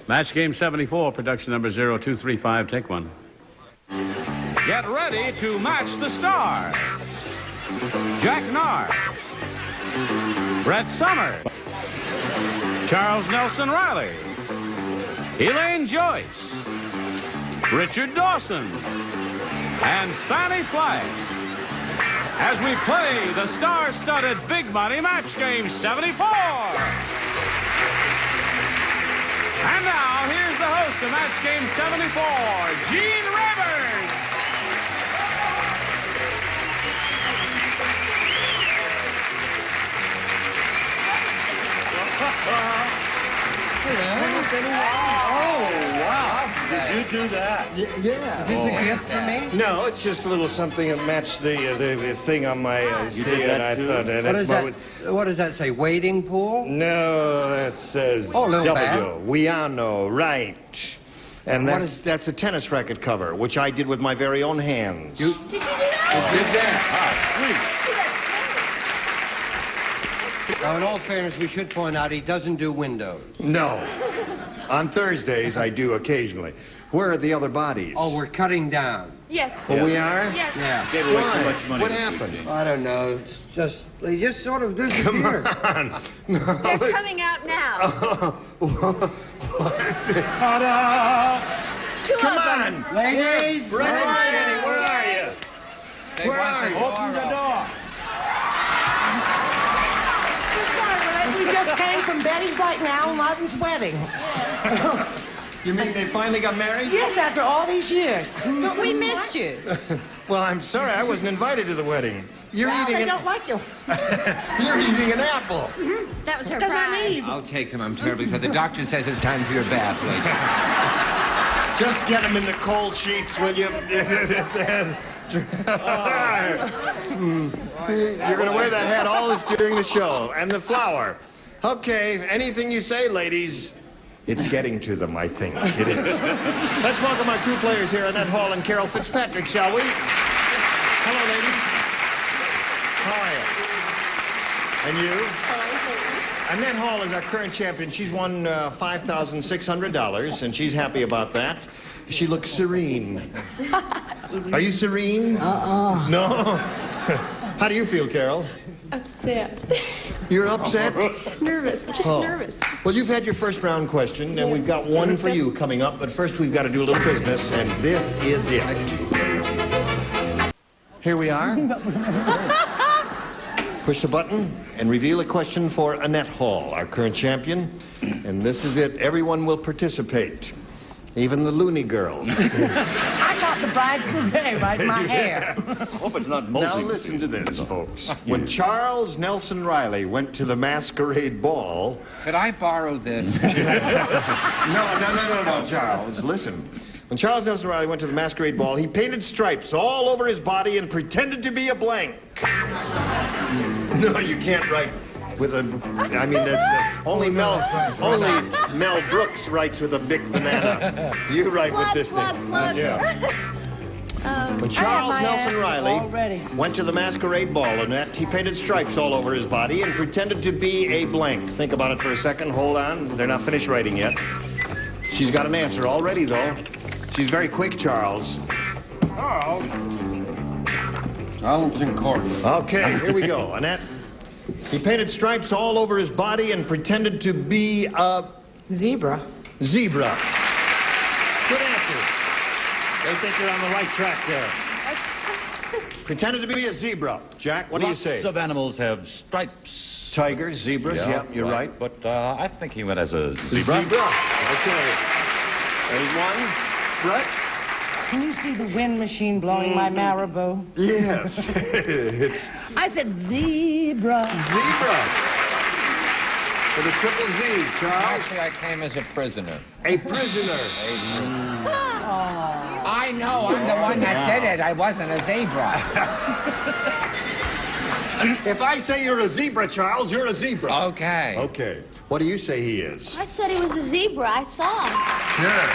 Match game 74, production number 0235, take one. Get ready to match the stars. Jack Narz, Brett Somers, Charles Nelson Riley, Elaine Joyce, Richard Dawson, and Fannie Flagg, as we play the star-studded Big Money Match Game 74. And now, here's the host of Match Game 74, Gene Rayburn. Oh, wow. Did you do that? Yeah. Is this a gift for me? No, it's just a little something that matched the thing on my CD, and I thought... What does that say, wading pool? No, that says little W. bad. Wiano, right. And that's a tennis racket cover, which I did with my very own hands. Did you do that? I did that. Gee, that's Now, in all fairness, we should point out he doesn't do windows. No. On Thursdays, I do occasionally. Where are the other bodies? Oh, we're cutting down. Yes. Oh, we are? Yes. Yeah. Gave away Why? too much money. What happened? I don't know. It's just, they just sort of Come disappeared. on. No. They're coming out now. What is it? Two Come of them. on. Ladies, Where are you? Where are you? Open the door. We just came from Betty White and Al Martin's wedding. You mean they finally got married? Yes, after all these years. But we missed you. Well, I'm sorry, I wasn't invited to the wedding. You're Well, eating they an... don't like you. You're eating an apple. That was her Because prize. I need. I'll take them. I'm terribly sorry. The doctor says it's time for your bath, lady. Just get them in the cold sheets, will you? You're going to wear that hat all during the show. And the flower. Okay, anything you say, ladies. It's getting to them, I think. It is. Let's welcome our two players here, Annette Hall and Carol Fitzpatrick, shall we? Hello, ladies. How are you? And you? Annette Hall is our current champion. She's won $5,600, and she's happy about that. She looks serene. Are you serene? No? How do you feel, Carol? Upset. You're upset? Nervous. Just nervous. Well, you've had your first round question, and we've got one for you coming up. But first, we've got to do a little business, and this is it. Here we are. Push the button and reveal a question for Annette Hall, our current champion. And this is it. Everyone will participate, even the loony girls. I got the bride today, right? My hair. Hope it's not Now molting. listen to this, folks. When Charles Nelson Riley went to the masquerade ball... Could I borrow this? No, Charles. Listen. When Charles Nelson Riley went to the masquerade ball, he painted stripes all over his body and pretended to be a blank. No, you can't write with a... I mean, that's... only Mel Brooks writes with a big banana. You write with this thing. Yeah. When Charles Nelson Riley went to the masquerade ball, Annette, he painted stripes all over his body and pretended to be a blank. Think about it for a second. Hold on. They're not finished writing yet. She's got an answer already, though. She's very quick, Charles. Silence in court. Okay, here we go. Annette. He painted stripes all over his body and pretended to be a... Zebra. Zebra. Good answer. They think you're on the right track there. Pretended to be a zebra. Jack, what do you say? Lots of animals have stripes. Tigers, zebras, yeah, you're right. But I think he went as a zebra. Zebra. Okay. There's one. Brett? Can you see the wind machine blowing my Marabou? Yes. It's I said zebra. zebra. With a triple Z, Charles. Actually, I came as a prisoner. A prisoner. I know. I'm the one that did it. I wasn't a zebra. If I say you're a zebra, Charles, you're a zebra. Okay. Okay. What do you say he is? I said he was a zebra. I saw him. Sure.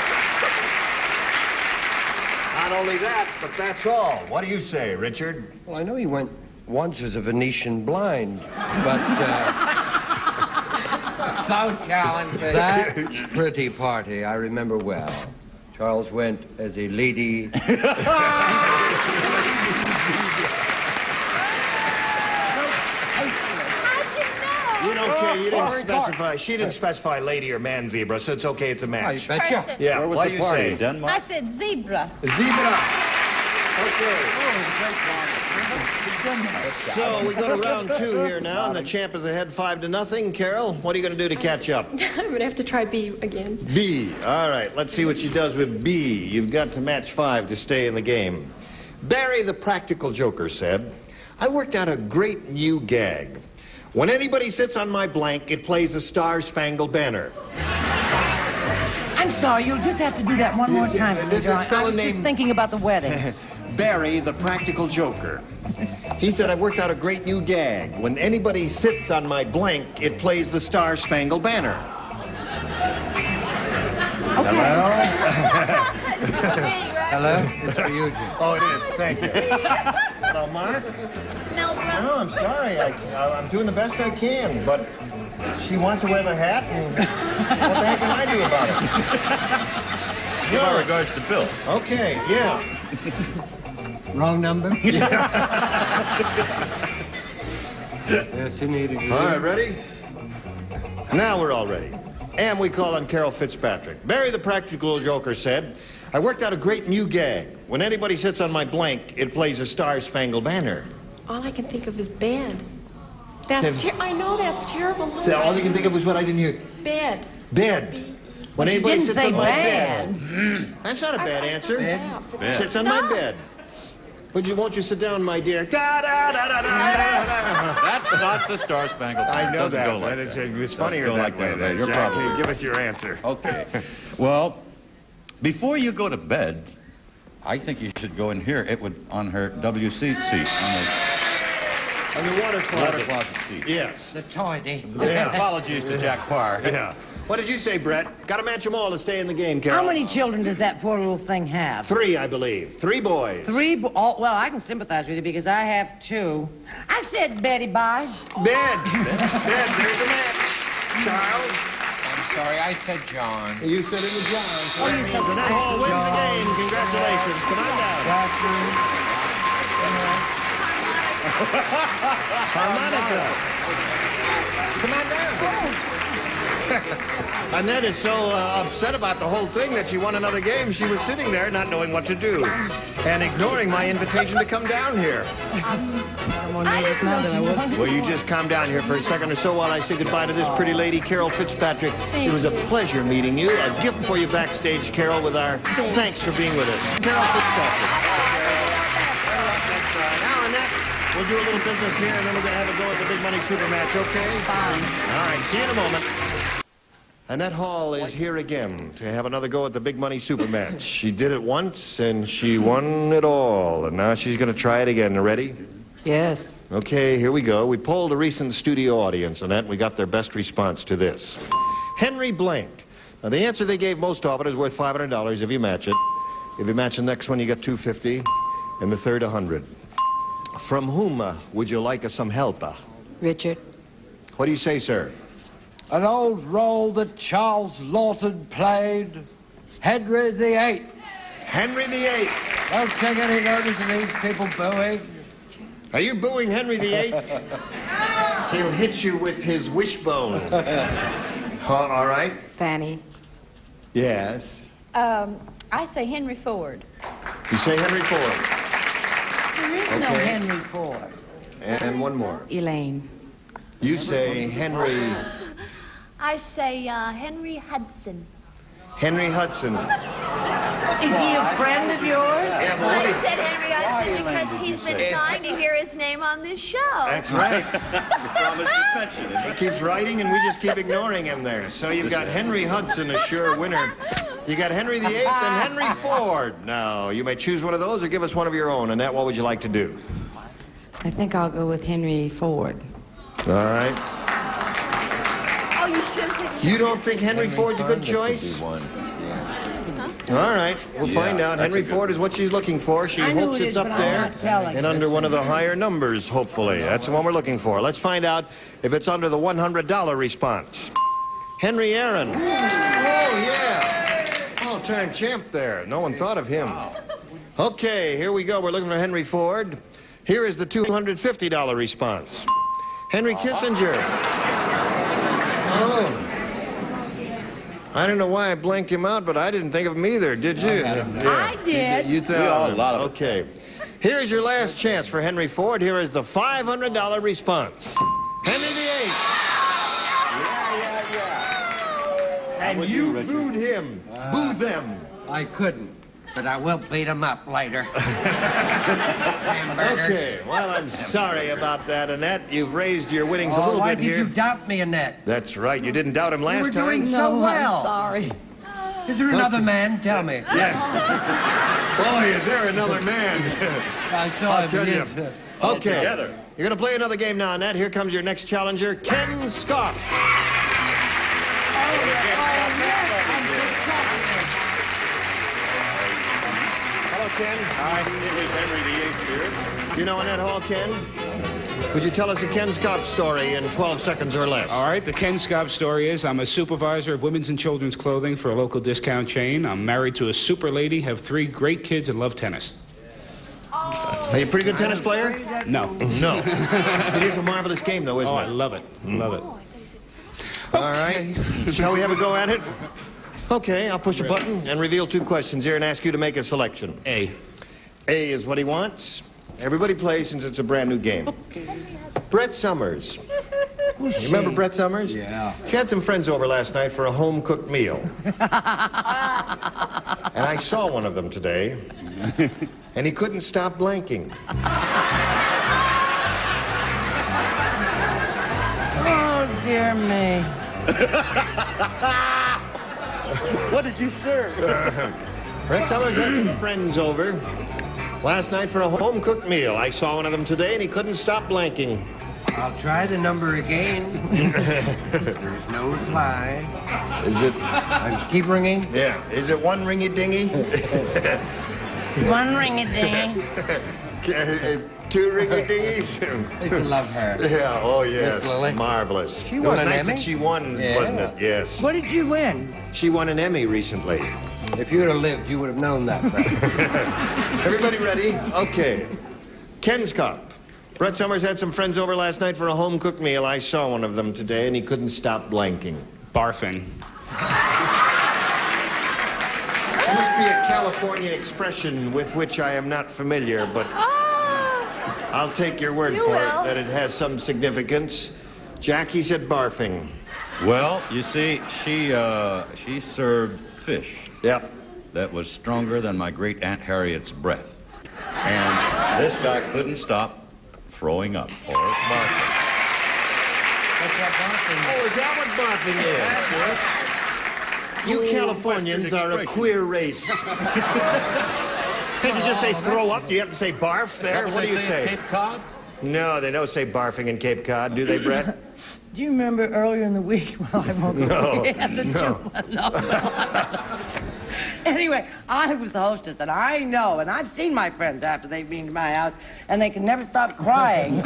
Not only that, but that's all. What do you say, Richard? Well, I know he went once as a Venetian blind, but So talented. That pretty party I remember well. Charles went as a lady. How'd you know? You don't care. You didn't specify. She didn't specify lady or man zebra, so it's okay. It's a Oh, you match. betcha. Person. Yeah. Where was What the do you party? say? I Denmark? said zebra. Zebra. Okay. So we go to round 2 here now, and the champ is ahead 5-0. Carol, what are you going to do to catch up? I'm gonna have to try B again. B. All right, let's see what she does with B. You've got to match 5 to stay in the game. Barry the Practical Joker said, I worked out a great new gag. When anybody sits on my blank, it plays a Star-Spangled Banner. I'm sorry, you'll just have to do that one more time. for me, This is darling. fella I was just named- thinking about the wedding. Barry the Practical Joker. He said, I worked out a great new gag. When anybody sits on my blank, it plays the Star-Spangled Banner. Hello? It's for you, Jim. Oh, it is. Thank you. Hello, Mark. Smell bro. No, I'm sorry. I'm doing the best I can, but she wants to wear the hat, and what the heck can I do about it? Give our regards to Bill. Okay, yeah. Wrong number? Yes, you need to. All right, ready? Now we're all ready. And we call on Carol Fitzpatrick. Barry the Practical Joker said, I worked out a great new gag. When anybody sits on my blank, it plays a Star-Spangled Banner. All I can think of is bed. That's Sam- I know that's terrible. So all you can think of was what I didn't hear. Bed. Bed. When You anybody didn't sits say on my bad. bed. That's not a bad answer. Yeah. Sits on my bed. Won't you sit down, my dear? Da-da-da-da-da-da-da. That's not the Star Spangled Banner. I know Doesn't that, go like but that. it was funnier Doesn't go that like way. that. Then. You're Jackie, probably give us your answer. Okay. Well, before you go to bed, I think you should go in here. It would on her WC seat, On the water on the closet. water closet seat. Yes. The toity. Yeah. Apologies to Jack Parr. Yeah. What did you say, Brett? Got to match them all to stay in the game, Carol. How many children does that poor little thing have? 3, I believe. 3 boys. Well, I can sympathize with you because I have 2. I said Betty bye. Bed. Bed. There's a match. Charles. I'm sorry, I said John. You said it was John. So that you means said Annette it. Hall wins the game. Congratulations. Come on down. Harmonica. Come on down. Annette is so upset about the whole thing that she won another game. She was sitting there not knowing what to do and ignoring my invitation to come down here. Will you just calm down here for a second or so while I say goodbye to this pretty lady, Carol Fitzpatrick? It was a pleasure meeting you. A gift for you backstage, Carol, with our thanks for being with us. Carol Fitzpatrick. Now, Annette, we'll do a little business here, and then we're going to have a go at the big money super match, okay? Fine. All right, see you in a moment. Annette Hall is here again to have another go at the big money super match. She did it once, and she won it all. And now she's going to try it again. Ready? Yes. Okay, here we go. We polled a recent studio audience, Annette. We got their best response to this. Henry Blank. Now, the answer they gave most often is worth $500 if you match it. If you match the next one, you get $250, and the third, $100. From whom would you like some help? Richard. What do you say, sir? An old role that Charles Lawton played, Henry VIII. Henry VIII. Don't take any notice of these people booing. Are you booing Henry VIII? He'll hit you with his wishbone. All right? Fanny. Yes. I say Henry Ford. You say Henry Ford. There is no Okay. Henry Ford. And one more. Elaine. You say Henry... I say Henry Hudson. Henry Hudson. Is he a friend of yours? Yeah, but I what do you- said Henry Hudson because he's been dying to hear his name on this show. That's right. Promise to mention it. He keeps writing, and we just keep ignoring him there. So you've got Henry Hudson, a sure winner. You got Henry VIII and Henry Ford. Now, you may choose one of those or give us one of your own. Annette, what would you like to do? I think I'll go with Henry Ford. All right. Oh, you should have picked You don't think Henry Ford's a good choice? All right, we'll find out. Henry Ford is what she's looking for. She I knew hopes it it's is, up but I'm there not telling. and under one of the higher numbers, hopefully. That's the one we're looking for. Let's find out if it's under the $100 response. Henry Aaron. Oh, yeah. All-time champ there. No one thought of him. Okay, here we go. We're looking for Henry Ford. Here is the $250 response. Henry Kissinger. Oh. I don't know why I blanked him out, but I didn't think of him either, did you? I did. You thought a lot of us. Okay. Here's your last chance for Henry Ford. Here is the $500 response. Henry VIII. And you booed him. Boo them. I couldn't, but I will beat him up later. Okay, well, I'm sorry about that, Annette. You've raised your winnings a little Why bit did here. you doubt me, Annette? That's right. You didn't doubt him last You were time. doing so well. Sorry. Is there another man? Tell me. Boy, is there another man. I saw I'll him. tell It you. is, Okay. together. You're going to play another game now, Annette. Here comes your next challenger, Ken Scott. Hello, Ken. Hi, it was Henry VIII here. You know Annette Hall, Ken? Would you tell us a Ken Scott story in 12 seconds or less? All right, the Ken Scott story is I'm a supervisor of women's and children's clothing for a local discount chain. I'm married to a super lady, have 3 great kids, and love tennis. Are you a pretty good tennis player? No. No. It is a marvelous game, though, isn't Oh, it? I love it. Love it. All right. Shall we have a go at it? Okay, I'll push a button and reveal 2 questions here and ask you to make a selection. A. A is what he wants. Everybody plays since it's a brand new game. Brett Summers. You remember Brett Summers? Yeah. She had some friends over last night for a home-cooked meal. And I saw one of them today, and he couldn't stop blanking. Oh, dear me. What did you serve? Brett Summers had some friends over last night for a home-cooked meal. I saw one of them today, and he couldn't stop blanking. I'll try the number again. There's no reply. Is it? I keep ringing. Yeah. Is it one ringy-dingy? One ring-a-ding. 2 ringy-dingies? I used to love her. Yeah, oh yes. Miss Lily. Marvelous. She It won was an nice Emmy? that she won, Yeah. wasn't it? Yes. What did you win? She won an Emmy recently. If you would have lived, you would have known that. Everybody ready? Okay. Ken Scott. Brett Summers had some friends over last night for a home-cooked meal. I saw one of them today, and he couldn't stop blanking. Barfing. There must be a California expression with which I am not familiar, but I'll take your word You for will. it that it has some significance. Jackie said barfing. Well, you see, she served fish Yep. that was stronger than my great Aunt Harriet's breath. And this guy couldn't stop throwing up or barking. Oh, is that what barfing is? You Californians are a queer race. Can't you just say throw up? Do you have to say barf there? What do you say? Cape Cod? No, they don't say barfing in Cape Cod, do they, Brett? Do you remember earlier in the week? Well, I won't go No, into the no. no. Anyway, I was the hostess, and I know, and I've seen my friends after they've been to my house, and they can never stop crying.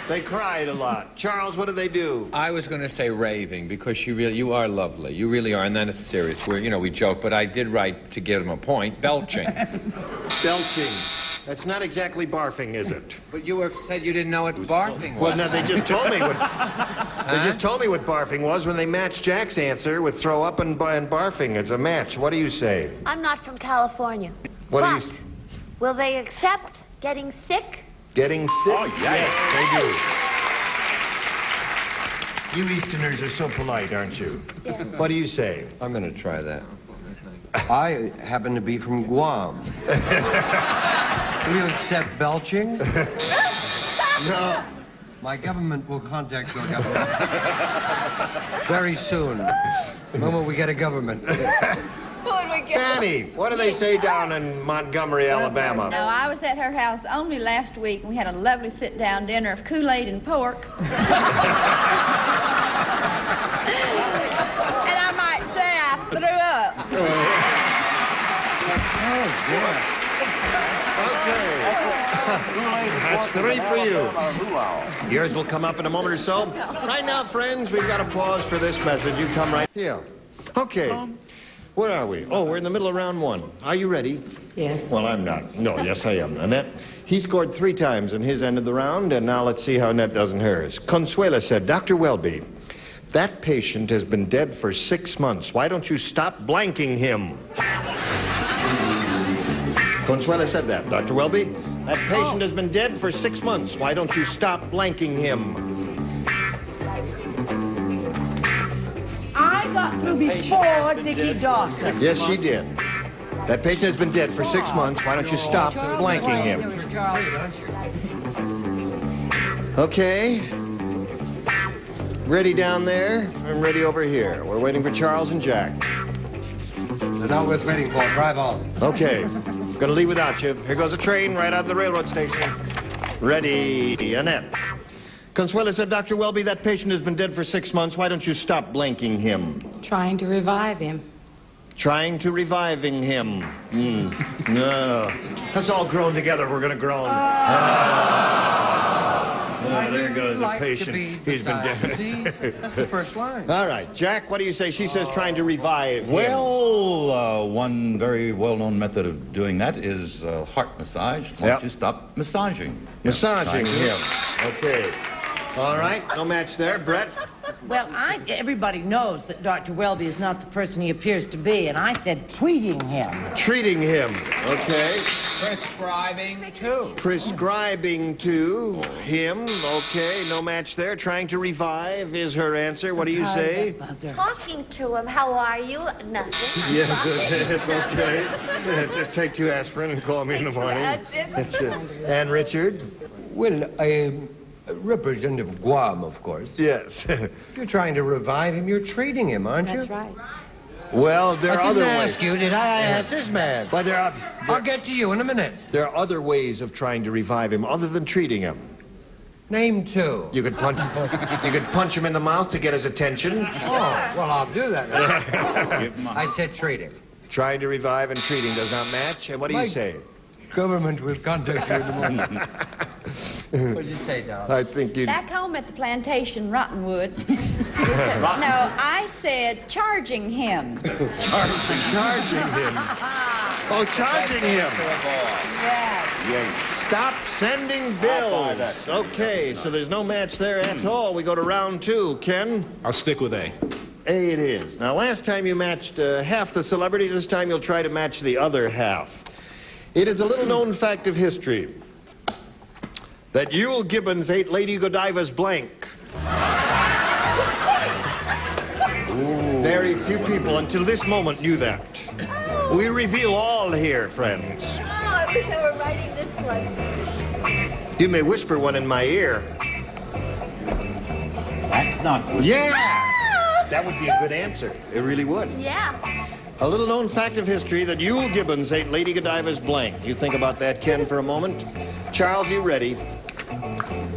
They cried a lot. Charles, what do they do? I was going to say raving because you are lovely. You really are, and then it's serious. We joke, but I did write to give him a point. Belching. Belching. That's not exactly barfing, is it? But you said you didn't know what barfing was. Well, no, they just told me what. They just told me what barfing was when they matched Jack's answer with throw up and barfing. It's a match. What do you say? I'm not from California. What do you but will they accept getting sick? Getting sick? Oh, yeah. They do. You Easterners are so polite, aren't you? Yes. What do you say? I'm going to try that. I happen to be from Guam. Will you accept belching? No. My government will contact your government very soon. The moment we get a government. Fanny, what do they say down in Montgomery, Alabama? No, I was at her house only last week, and we had a lovely sit-down dinner of Kool-Aid and pork. And I might say I threw up. Okay. That's 3 for you. Yours will come up in a moment or so. Right now, friends, we've got to pause for this message. You come right here. Okay. Where are we? Oh, we're in the middle of round 1. Are you ready? Yes. Well, I'm not. No, yes, I am. Annette, he scored 3 times in his end of the round, and now let's see how Annette does in hers. Consuela said, Dr. Welby, that patient has been dead for 6 months. Why don't you stop blanking him? Consuela said that. Dr. Welby, that patient has been dead for 6 months. Why don't you stop blanking him? I got through before Dickie Dawson. Yes, she did. That patient has been dead for 6 months. Why don't you stop blanking him? Okay. Ready down there? I'm ready over here. We're waiting for Charles and Jack. They're not worth waiting for. Drive on. Okay. Gonna leave without you. Here goes a train right out of the railroad station. Ready, Annette. Consuela said, Dr. Welby, that patient has been dead for 6 months. Why don't you stop blanking him? Trying to revive him. Trying to reviving him. No. Let's all groan together if we're gonna groan. There goes the patient. He's been dead. See? That's the first line. All right, Jack, what do you say? She says trying to revive him. Well, one very well-known method of doing that is heart massage. Why don't you stop massaging? Massaging him. Okay. All right, no match there. Brett? Well, everybody knows that Dr. Welby is not the person he appears to be, and I said treating him. Treating him. Okay. Prescribing to. Prescribing to him. Okay, no match there. Trying to revive is her answer. What do you say? Talking to him. How are you? Nothing. Yes, it's okay. Yeah, just take 2 aspirin and call me in the morning. That's it. That's it. And Richard? Well, I am a representative of Guam, of course. Yes. You're trying to revive him. You're treating him, aren't you? That's right. Well, there are I other didn't ways. ask you, did I? I asked this man. But I'll get to you in a minute. there are other ways of trying to revive him other than treating him. Name 2. You could punch him in the mouth to get his attention. Oh, well, I'll do that. I said treating. Trying to revive and treating does not match. And what do you say? Government will contact you in the morning. What did you say, Don? I think you. Back home at the plantation, Rottenwood. I said charging him. Charging him. Oh, charging him. Stop sending bills. Okay, so there's no match there at all. We go to round 2. Ken? I'll stick with A. A it is. Now, last time you matched half the celebrities. This time you'll try to match the other half. It is a little-known fact of history that Yule Gibbons ate Lady Godiva's blank. Very few people until this moment knew that. We reveal all here, friends. Oh, I wish I were writing this one. You may whisper one in my ear. That's not good. Yeah! That would be a good answer. It really would. Yeah. A little-known fact of history that Yule Gibbons ate Lady Godiva's blank. You think about that, Ken, for a moment? Charles, you ready?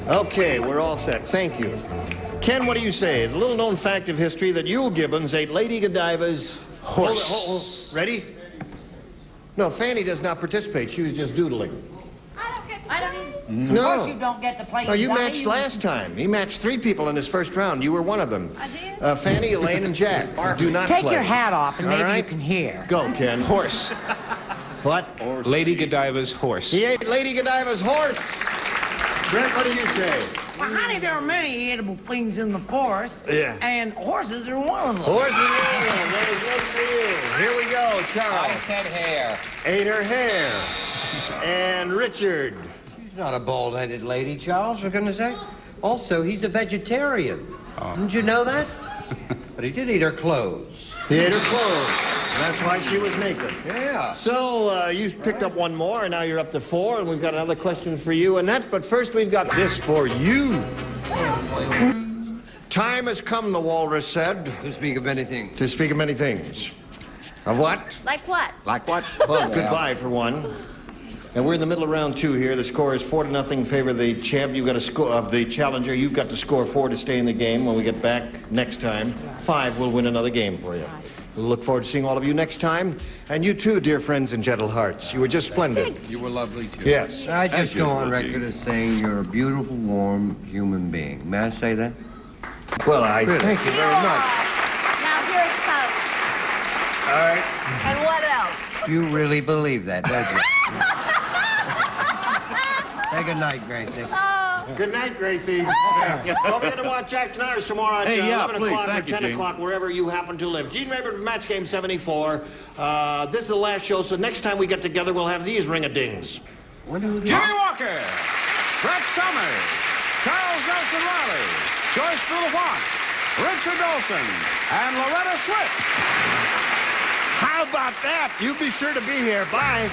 Okay, we're all set. Thank you. Ken, what do you say? It's a little-known fact of history that Yule Gibbons ate Lady Godiva's Horse. Hold it. Ready? No, Fanny does not participate. She was just doodling. I don't even. Of course you don't get to play. No, you Johnny. matched last time. He matched 3 people in his first round. You were one of them. I did? Fanny, Elaine, and Jack. Do not Take play. your hat off and All maybe right? you can hear. Go, Ken. Horse. What? Lady Godiva's horse. He ate Lady Godiva's horse. Brent, what do you say? Well, honey, there are many edible things in the forest. Yeah. And horses are one of them. Horse and animal. That is one for you. Here we go, I Charles. said hair. Ate her hair. And Richard. She's not a bald-headed lady, Charles, for goodness sake. Also, he's a vegetarian. Didn't you know that? But he did eat her clothes. He ate her clothes. That's why she was naked. Yeah. So, you picked up 1 more, and now you're up to 4, and we've got another question for you, Annette. But first, we've got this for you. Time has come, the walrus said, To speak of anything. to speak of many things. Of what? Like what? Like what? Well, goodbye for one. And we're in the middle of round 2 here. The score is 4-0 in favor of the champ. You've got to score of the challenger. You've got to score 4 to stay in the game. When we get back next time, 5 will win another game for you. We'll look forward to seeing all of you next time. And you too, dear friends and gentle hearts. You were just splendid. You were lovely, too. Yes. I just go on usual, record as saying you're a beautiful, warm human being. May I say that? Well, I thank you very much. Now here it comes. All right. And what else? You really believe that, don't you? Say good night, Gracie. Good night, Gracie. Don't forget to watch Jack Tanners tomorrow at Hey, yeah, 11 please. o'clock or Thank you, 10 Gene. o'clock, wherever you happen to live. Gene Rayburn from Match Game 74. This is the last show, so next time we get together, we'll have these ring-a-dings. Jimmy Walker, Brett Summers, Charles Nelson Riley, Joyce Boulevard, Richard Olson, and Loretta Swit. How about that? You be sure to be here. Bye.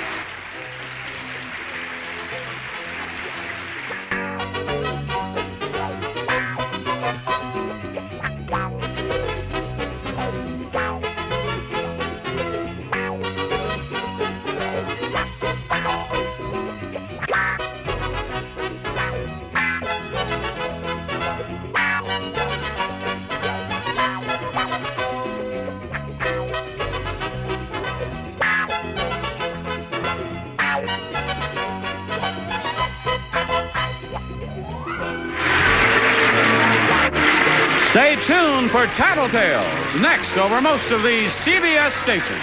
Stay tuned for Tattletales, next over most of these CBS stations.